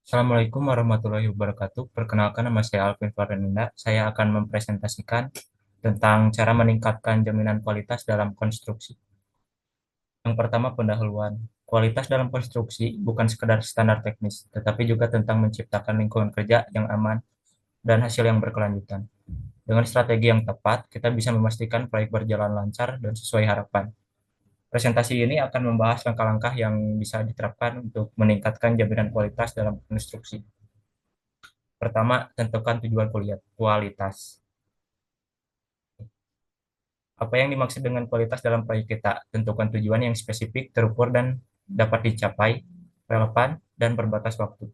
Assalamualaikum warahmatullahi wabarakatuh. Perkenalkan, nama saya Alvin Fernanda. Saya akan mempresentasikan tentang cara meningkatkan jaminan kualitas dalam konstruksi. Yang pertama, pendahuluan. Kualitas dalam konstruksi bukan sekedar standar teknis, tetapi juga tentang menciptakan lingkungan kerja yang aman dan hasil yang berkelanjutan. Dengan strategi yang tepat, kita bisa memastikan proyek berjalan lancar dan sesuai harapan. Presentasi ini akan membahas langkah-langkah yang bisa diterapkan untuk meningkatkan jaminan kualitas dalam konstruksi. Pertama, tentukan tujuan kualitas. Apa yang dimaksud dengan kualitas dalam proyek kita? Tentukan tujuan yang spesifik, terukur, dan dapat dicapai, relevan, dan berbatas waktu.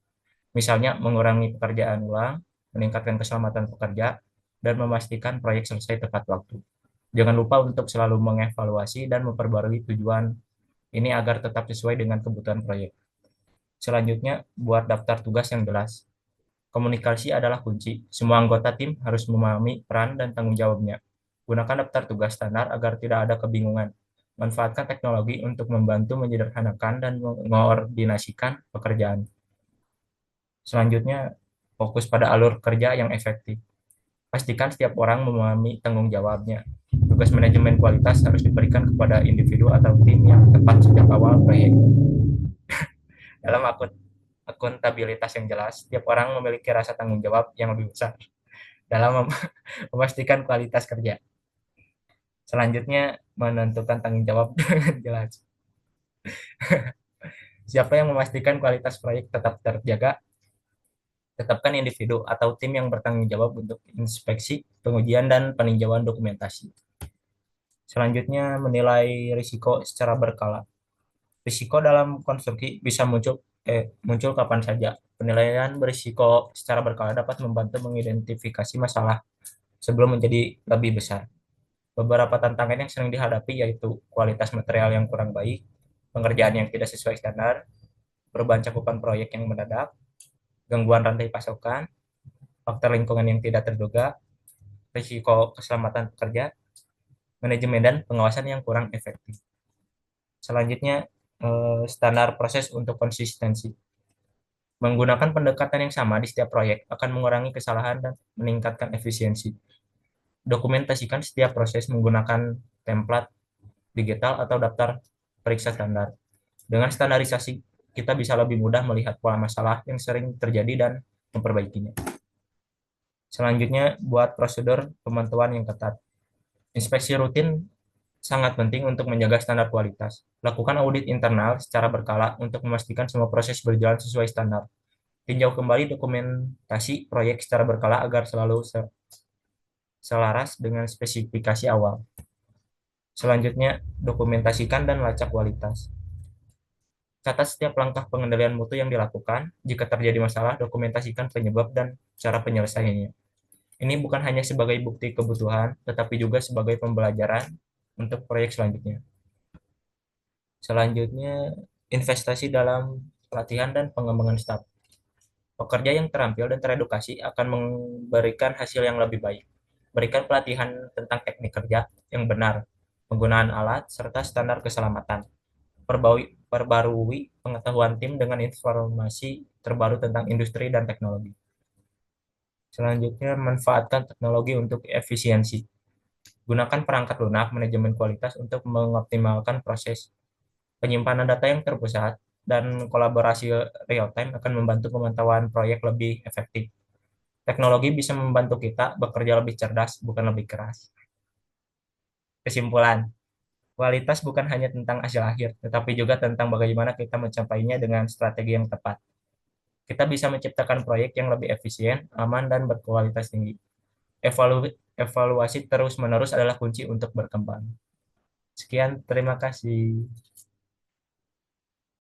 Misalnya, mengurangi pekerjaan ulang, meningkatkan keselamatan pekerja, dan memastikan proyek selesai tepat waktu. Jangan lupa untuk selalu mengevaluasi dan memperbarui tujuan ini agar tetap sesuai dengan kebutuhan proyek. Selanjutnya, buat daftar tugas yang jelas. Komunikasi adalah kunci. Semua anggota tim harus memahami peran dan tanggung jawabnya. Gunakan daftar tugas standar agar tidak ada kebingungan. Manfaatkan teknologi untuk membantu menyederhanakan dan mengordinasikan pekerjaan. Selanjutnya, fokus pada alur kerja yang efektif. Pastikan setiap orang memahami tanggung jawabnya. Tugas manajemen kualitas harus diberikan kepada individu atau tim yang tepat sejak awal proyek. Dalam akuntabilitas yang jelas, setiap orang memiliki rasa tanggung jawab yang lebih besar dalam memastikan kualitas kerja. Selanjutnya, menentukan tanggung jawab dengan jelas. Siapa yang memastikan kualitas proyek tetap terjaga? Tetapkan individu atau tim yang bertanggung jawab untuk inspeksi, pengujian, dan peninjauan dokumentasi. Selanjutnya, menilai risiko secara berkala. Risiko dalam konstruksi bisa muncul kapan saja. Penilaian berisiko secara berkala dapat membantu mengidentifikasi masalah sebelum menjadi lebih besar. Beberapa tantangan yang sering dihadapi yaitu kualitas material yang kurang baik, pengerjaan yang tidak sesuai standar, perubahan cakupan proyek yang mendadak, gangguan rantai pasokan, faktor lingkungan yang tidak terduga, risiko keselamatan pekerja, manajemen dan pengawasan yang kurang efektif. Selanjutnya, standar proses untuk konsistensi. Menggunakan pendekatan yang sama di setiap proyek akan mengurangi kesalahan dan meningkatkan efisiensi. Dokumentasikan setiap proses menggunakan template digital atau daftar periksa standar. Dengan standarisasi, kita bisa lebih mudah melihat pola masalah yang sering terjadi dan memperbaikinya. Selanjutnya, buat prosedur pemantauan yang ketat. Inspeksi rutin sangat penting untuk menjaga standar kualitas. Lakukan audit internal secara berkala untuk memastikan semua proses berjalan sesuai standar. Tinjau kembali dokumentasi proyek secara berkala agar selalu selaras dengan spesifikasi awal. Selanjutnya, dokumentasikan dan lacak kualitas. Catat setiap langkah pengendalian mutu yang dilakukan. Jika terjadi masalah, dokumentasikan penyebab dan cara penyelesaiannya. Ini bukan hanya sebagai bukti kebutuhan, tetapi juga sebagai pembelajaran untuk proyek selanjutnya. Selanjutnya, investasi dalam pelatihan dan pengembangan staf. Pekerja yang terampil dan teredukasi akan memberikan hasil yang lebih baik. Berikan pelatihan tentang teknik kerja yang benar, penggunaan alat, serta standar keselamatan. Perbarui pengetahuan tim dengan informasi terbaru tentang industri dan teknologi. Selanjutnya, manfaatkan teknologi untuk efisiensi. Gunakan perangkat lunak manajemen kualitas untuk mengoptimalkan proses. Penyimpanan data yang terpusat dan kolaborasi real-time akan membantu pemantauan proyek lebih efektif. Teknologi bisa membantu kita bekerja lebih cerdas, bukan lebih keras. Kesimpulan, kualitas bukan hanya tentang hasil akhir, tetapi juga tentang bagaimana kita mencapainya dengan strategi yang tepat. Kita bisa menciptakan proyek yang lebih efisien, aman, dan berkualitas tinggi. Evaluasi terus-menerus adalah kunci untuk berkembang. Sekian, terima kasih.